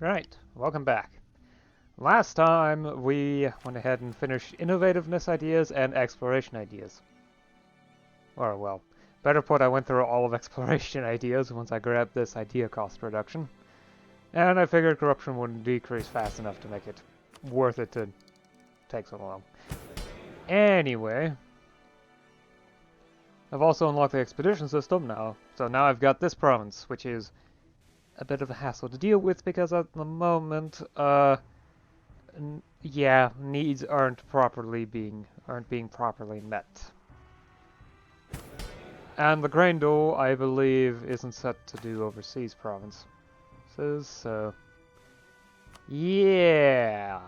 Right, welcome back. Last time we went ahead and finished innovativeness ideas and exploration ideas. Or, well, better put, I went through all of exploration ideas once I grabbed this idea cost reduction. And I figured corruption wouldn't decrease fast enough to make it worth it to take so long. Anyway, I've also unlocked the expedition system now, so now I've got this province, which is a bit of a hassle to deal with because at the moment, yeah, needs aren't being properly met. And the grain dole, I believe, isn't set to do overseas provinces, so yeah,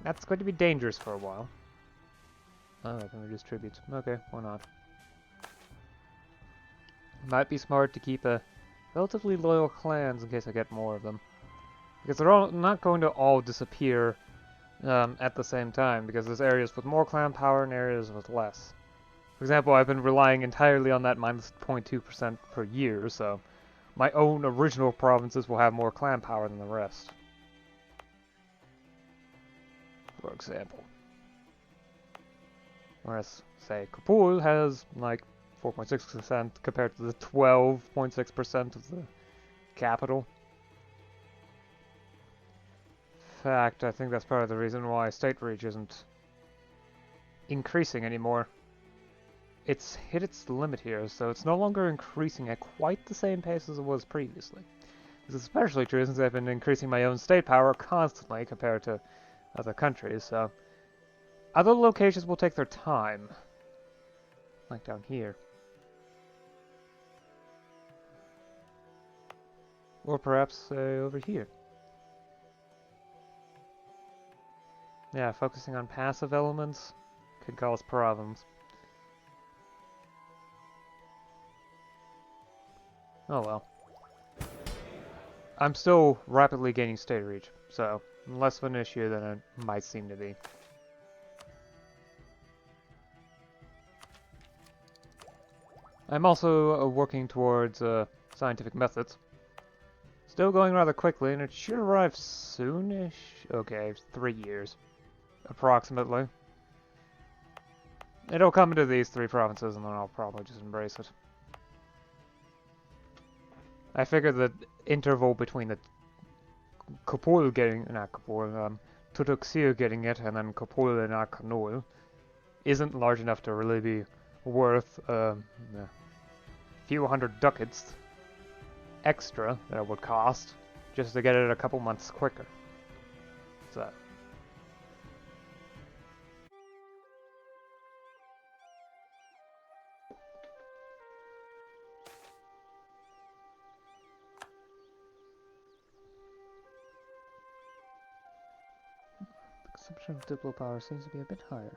that's going to be dangerous for a while. Oh, I can reduce tributes. Okay, why not? Might be smart to keep a relatively loyal clans in case I get more of them, because they're all not going to all disappear at the same time, because there's areas with more clan power and areas with less. For example, I've been relying entirely on that minus 0.2% per year, so my own original provinces will have more clan power than the rest. For example. Whereas, say, Kabul has like 4.6% compared to the 12.6% of the capital. In fact, I think that's part of the reason why State Reach isn't increasing anymore. It's hit its limit here, so it's no longer increasing at quite the same pace as it was previously. This is especially true since I've been increasing my own state power constantly compared to other countries, so other locations will take their time. Like down here. Or perhaps over here. Yeah, focusing on passive elements could cause problems. Oh well. I'm still rapidly gaining state reach, so less of an issue than it might seem to be. I'm also working towards scientific methods. Still going rather quickly, and it should arrive soonish. Okay, 3 years, approximately. It'll come into these 3 provinces, and then I'll probably just embrace it. I figure the interval between the Tutuxia getting it, and then Kapul and Akanul isn't large enough to really be worth a few hundred ducats extra that it would cost just to get it a couple months quicker. So. The consumption of diplo power seems to be a bit higher.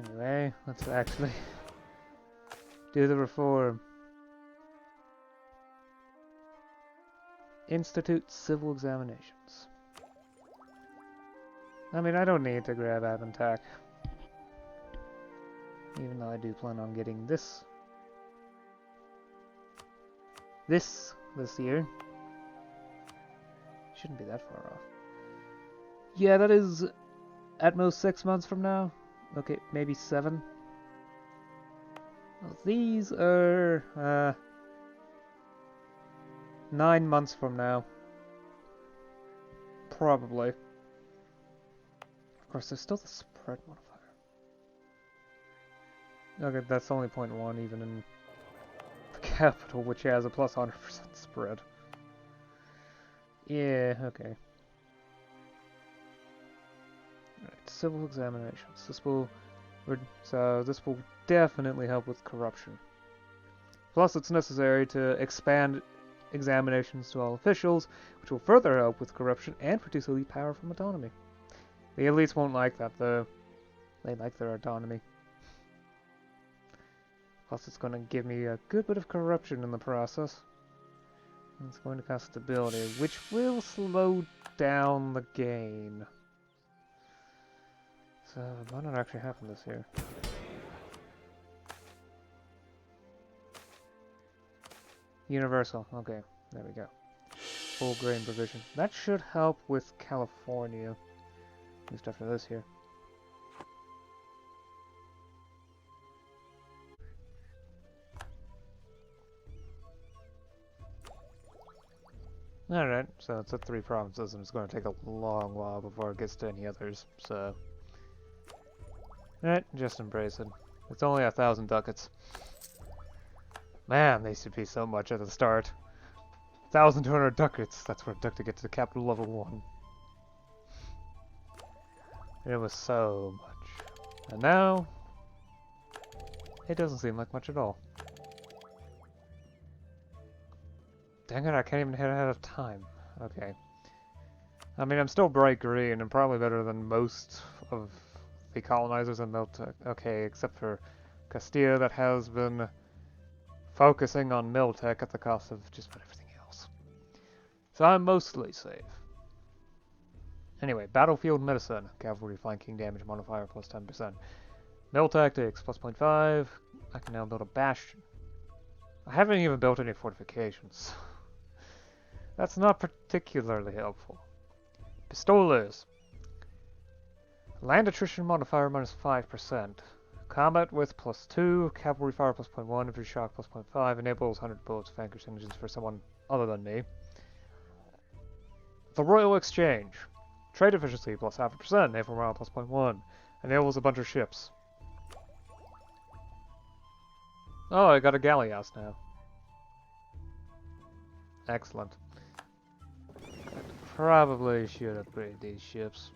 Anyway, let's actually do the reform. Institute civil examinations. I mean, I don't need to grab Avantac. Even though I do plan on getting this year. Shouldn't be that far off. Yeah, that is at most 6 months from now. Okay, maybe 7. Well, these are 9 months from now. Probably. Of course, there's still the spread modifier. Okay, that's only 0.1 even in the capital, which has a plus 100% spread. Yeah, okay. Alright, civil examinations. This will definitely help with corruption. Plus, it's necessary to expand examinations to all officials, which will further help with corruption and produce elite power from autonomy. The elites won't like that, though. They like their autonomy. Plus, it's going to give me a good bit of corruption in the process. And it's going to cost stability, which will slow down the gain. So, it might not actually happen this year. Universal. Okay, there we go. Full grain provision. That should help with California. Just after this here. Alright, so it's at 3 provinces and it's going to take a long while before it gets to any others, so... Alright, just embrace it. It's only 1,000 ducats. Man, they used to be so much at the start. 1,200 ducats, that's what it took to get to the capital level 1. It was so much. And now... it doesn't seem like much at all. Dang it, I can't even hit ahead of time. Okay. I mean, I'm still bright green and probably better than most of the colonizers in Miltech. Okay, except for Castilla that has been focusing on Miltech at the cost of just about everything else. So I'm mostly safe. Anyway, battlefield medicine. Cavalry flanking damage modifier plus 10%. Mill tactics plus 0.5. I can now build a bastion. I haven't even built any fortifications. That's not particularly helpful. Pistoles. Land attrition modifier minus 5%. Combat with plus 2. Cavalry fire plus 0.1. Infantry shock plus 0.5. Enables 100 bullets of anchor engines for someone other than me. The Royal Exchange. Trade efficiency plus 0.5%. Naval morale plus 0.1. Enables a bunch of ships. Oh, I got a galleass now. Excellent. Probably should upgrade these ships.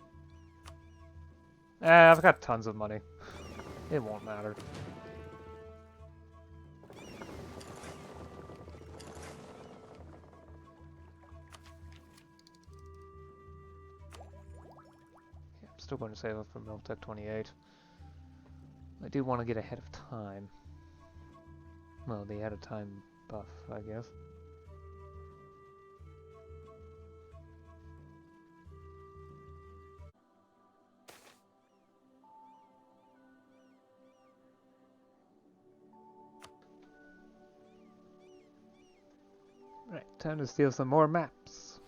I've got tons of money. It won't matter. Yeah, I'm still going to save up for Miltech 28. I do want to get ahead of time. Well, the ahead of time buff, I guess. Right, time to steal some more maps.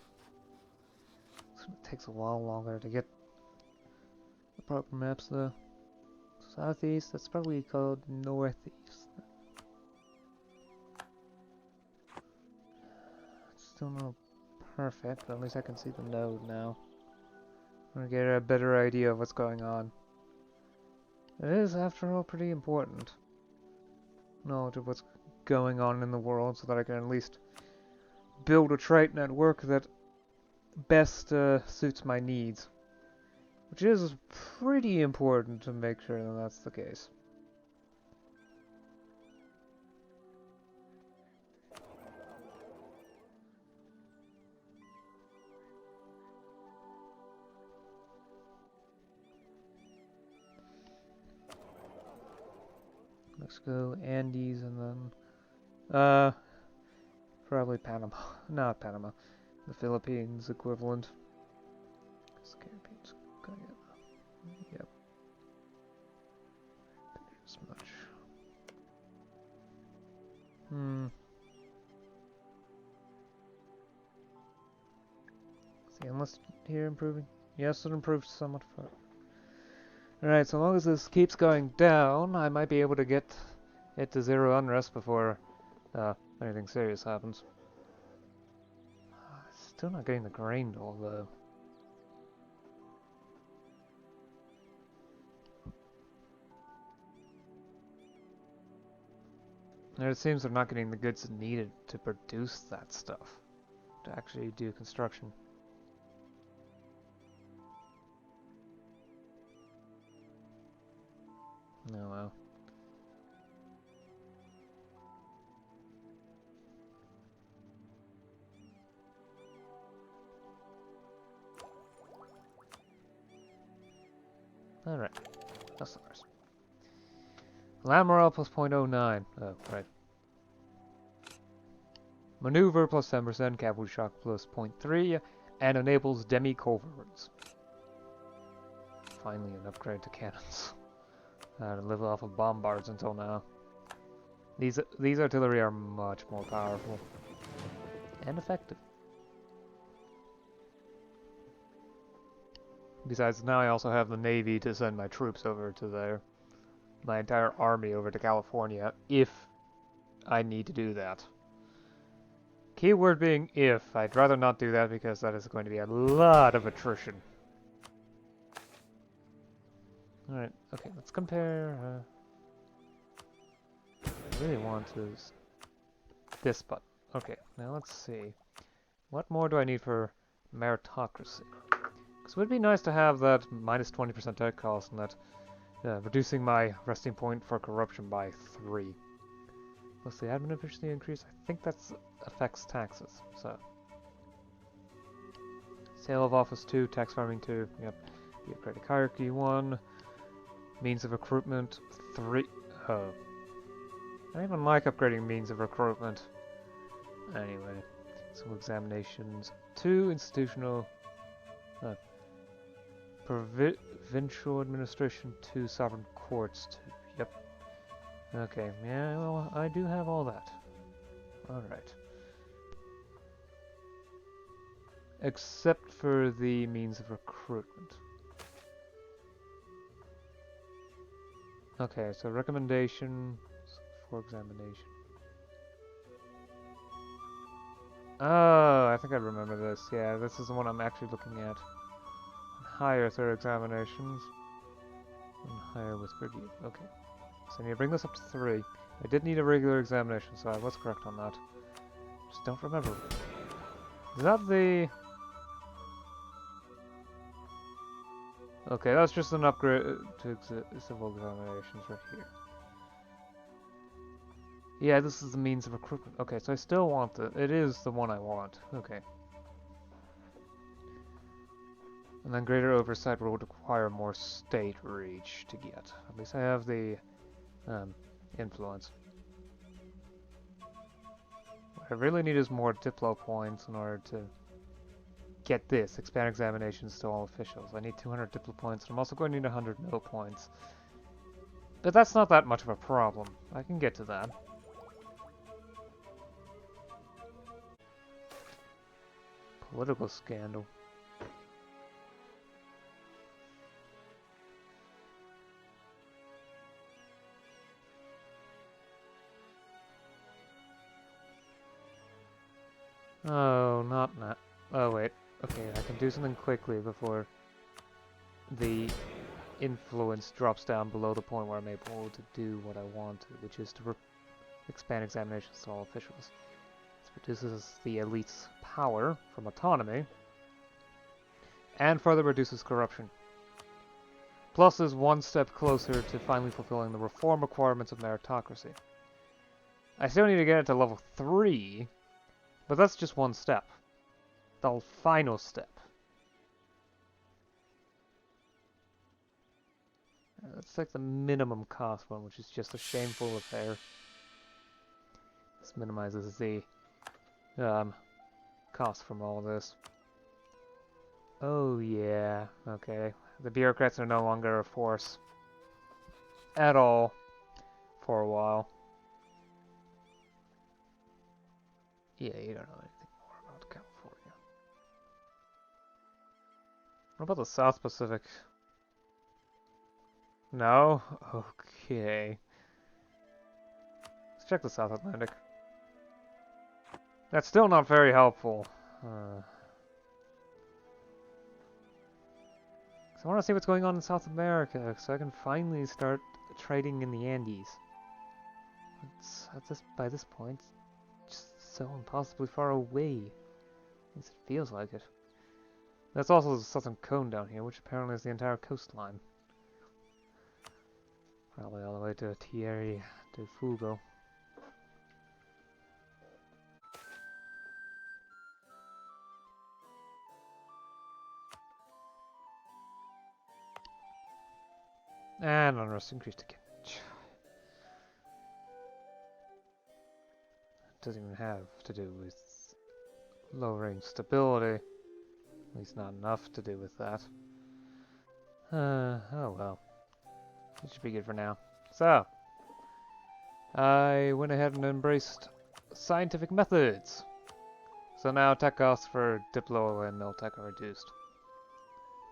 It takes a while longer to get the proper maps though. Southeast, that's probably called northeast. It's still not perfect, but at least I can see the node now. I'm gonna get a better idea of what's going on. It is, after all, pretty important. Knowledge of what's going on in the world so that I can at least build a trade network that best suits my needs. Which is pretty important to make sure that that's the case. Mexico, Andes, and then probably Panama. Not Panama. The Philippines equivalent. Caribbean's got it. Yep. As much. Is the enlist here improving? Yes, it improved somewhat. Alright, so long as this keeps going down, I might be able to get it to 0 unrest before anything serious happens. Still not getting the grain dole though. And it seems they're not getting the goods needed to produce that stuff, to actually do construction. Oh well. Alright, that's ours. Land morale plus 0.09. Oh, right. Maneuver plus 10%, cavalry shock plus 0.3, and enables demi-culverts. Finally an upgrade to cannons. I had to live off of bombards until now. These artillery are much more powerful and effective. Besides, now I also have the Navy to send my troops over to there. My entire army over to California, if I need to do that. Keyword being if. I'd rather not do that because that is going to be a lot of attrition. Alright, okay, let's compare... what I really want is this button. Okay, now let's see. What more do I need for meritocracy? Because it would be nice to have that minus 20% tech cost and that reducing my resting point for corruption by 3. Plus the admin efficiency increase, I think that affects taxes, so. Sale of office 2, tax farming 2, yep. Bureaucratic hierarchy 1, means of recruitment 3. Oh. I don't even like upgrading means of recruitment. Anyway, so examinations 2, institutional, provincial administration 2, sovereign courts 2, yep. Okay, yeah, well, I do have all that. Alright. Except for the means of recruitment. Okay, so recommendation for examination. Oh, I think I remember this. Yeah, this is the one I'm actually looking at. Higher through examinations. And higher with review. Okay. So I need to bring this up to 3. I did need a regular examination, so I was correct on that. Just don't remember. Is that the... Okay, that's just an upgrade to civil examinations right here. Yeah, this is the means of recruitment. Okay, so I still want it is the one I want. Okay. And then greater oversight will require more state reach to get. At least I have the influence. What I really need is more Diplo points in order to get this. Expand examinations to all officials. I need 200 Diplo points, and I'm also going to need 100 mil points. But that's not that much of a problem. I can get to that. Political scandal. Oh, not that. Oh, wait. Okay, I can do something quickly before the influence drops down below the point where I'm able to do what I want to, which is to expand examinations to all officials. This reduces the elite's power from autonomy, and further reduces corruption. Plus is one step closer to finally fulfilling the reform requirements of meritocracy. I still need to get it to level 3, but that's just one step. The final step. That's like the minimum cost one, which is just a shameful affair. This minimizes the cost from all this. Oh yeah, okay. The bureaucrats are no longer a force. At all. For a while. Yeah, you don't know anything more about California. What about the South Pacific? No? Okay. Let's check the South Atlantic. That's still not very helpful. I want to see what's going on in South America, so I can finally start trading in the Andes. By this point, it's just so impossibly far away. At least it feels like it. That's also the southern cone down here, which apparently is the entire coastline. Probably all the way to Tierra del Fuego. And unrest increased again. It doesn't even have to do with lowering stability. At least not enough to do with that. Oh well. It should be good for now. So, I went ahead and embraced scientific methods. So now tech costs for Diplo and Miltech are reduced.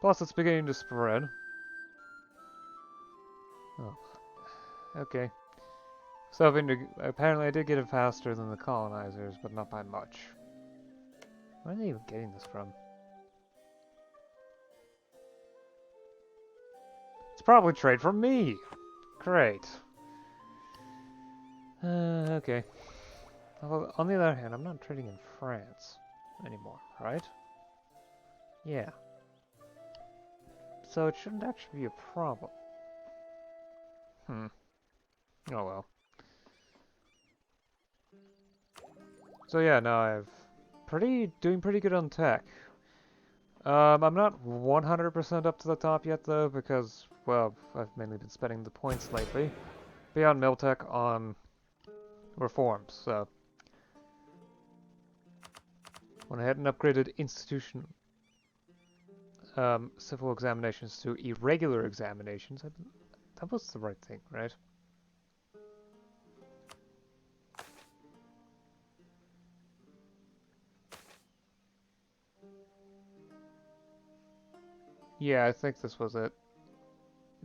Plus it's beginning to spread. Oh, okay. So apparently I did get it faster than the colonizers, but not by much. Where are they even getting this from? It's probably trade from me! Great. Okay. Well, on the other hand, I'm not trading in France anymore, right? Yeah. So it shouldn't actually be a problem. Hmm. Oh well. So yeah, now I've doing pretty good on tech. I'm not 100% up to the top yet though, because, well, I've mainly been spending the points lately. Beyond Miltech on reforms, so. Went ahead and upgraded institution civil examinations to irregular examinations. That was the right thing, right? Yeah, I think this was it.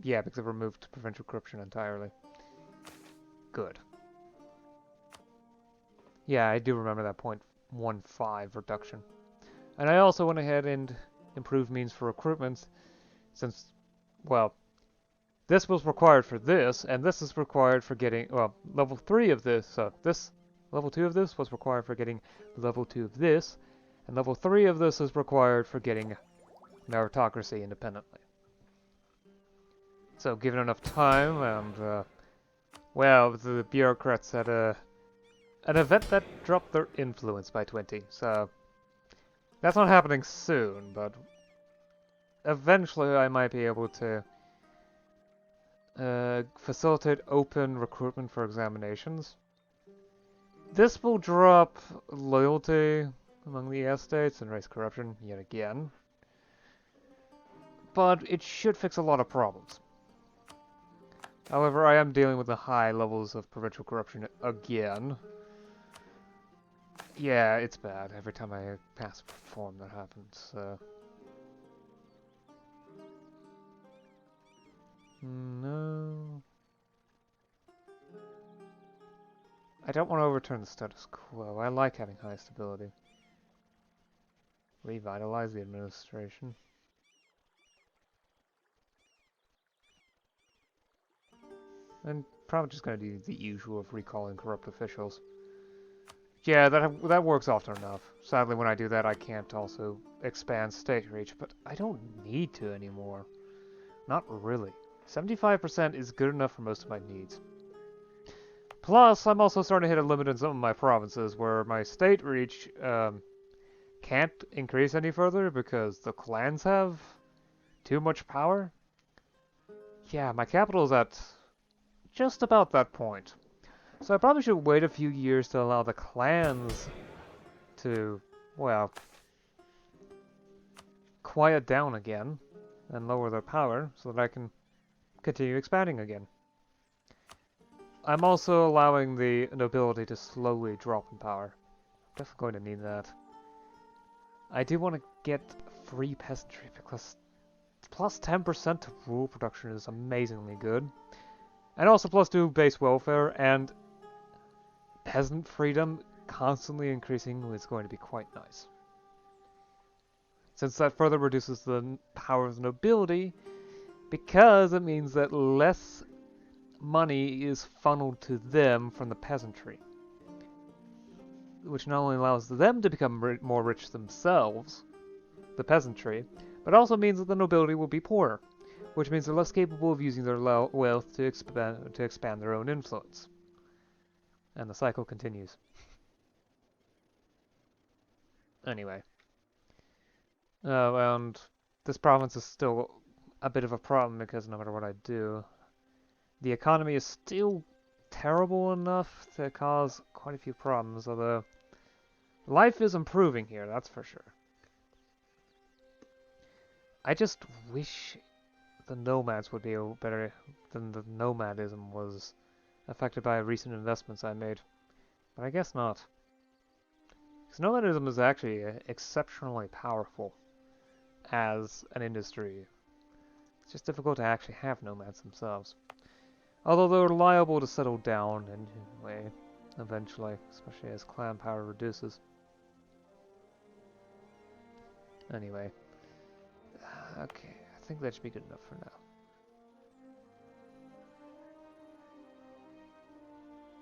Yeah, because it removed provincial corruption entirely. Good. Yeah, I do remember that 0.15 reduction. And I also went ahead and improved means for recruitment, since, well, this was required for this, and this is required for getting, well, level 3 of this, so level 2 of this was required for getting level 2 of this, and level 3 of this is required for getting meritocracy independently. So given enough time, and, well, the bureaucrats had an event that dropped their influence by 20, so that's not happening soon, but eventually I might be able to facilitate open recruitment for examinations. This will drop loyalty among the ES states and raise corruption yet again, but it should fix a lot of problems. However, I am dealing with the high levels of provincial corruption again. Yeah, it's bad. Every time I pass a reform that happens, so. No. I don't want to overturn the status quo. I like having high stability. Revitalize the administration. And probably just gonna do the usual of recalling corrupt officials. Yeah, that works often enough. Sadly, when I do that, I can't also expand state reach, but I don't need to anymore. Not really. 75% is good enough for most of my needs. Plus, I'm also starting to hit a limit in some of my provinces where my state reach can't increase any further because the clans have too much power. Yeah, my capital is at just about that point. So I probably should wait a few years to allow the clans to, well, quiet down again and lower their power so that I can continue expanding again. I'm also allowing the nobility to slowly drop in power. I'm definitely going to need that. I do want to get free peasantry because plus 10% to rural production is amazingly good. And also plus 2 base welfare and peasant freedom constantly increasing is going to be quite nice. Since that further reduces the power of the nobility, because it means that less money is funneled to them from the peasantry, which not only allows them to become more rich themselves, the peasantry, but also means that the nobility will be poorer, which means they're less capable of using their wealth to expand their own influence. And the cycle continues. Anyway. And this province is still a bit of a problem because no matter what I do, the economy is still terrible enough to cause quite a few problems, although life is improving here, that's for sure. I just wish the nomads would be better than the nomadism was affected by recent investments I made. But I guess not. Because nomadism is actually exceptionally powerful as an industry. It's just difficult to actually have nomads themselves. Although they're liable to settle down anyway, eventually, especially as clan power reduces. Anyway. Okay, I think that should be good enough for now.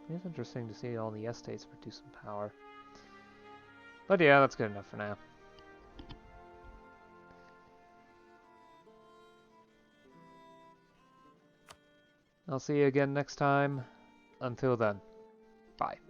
It's interesting to see all the estates produce some power. But yeah, that's good enough for now. I'll see you again next time. Until then, bye.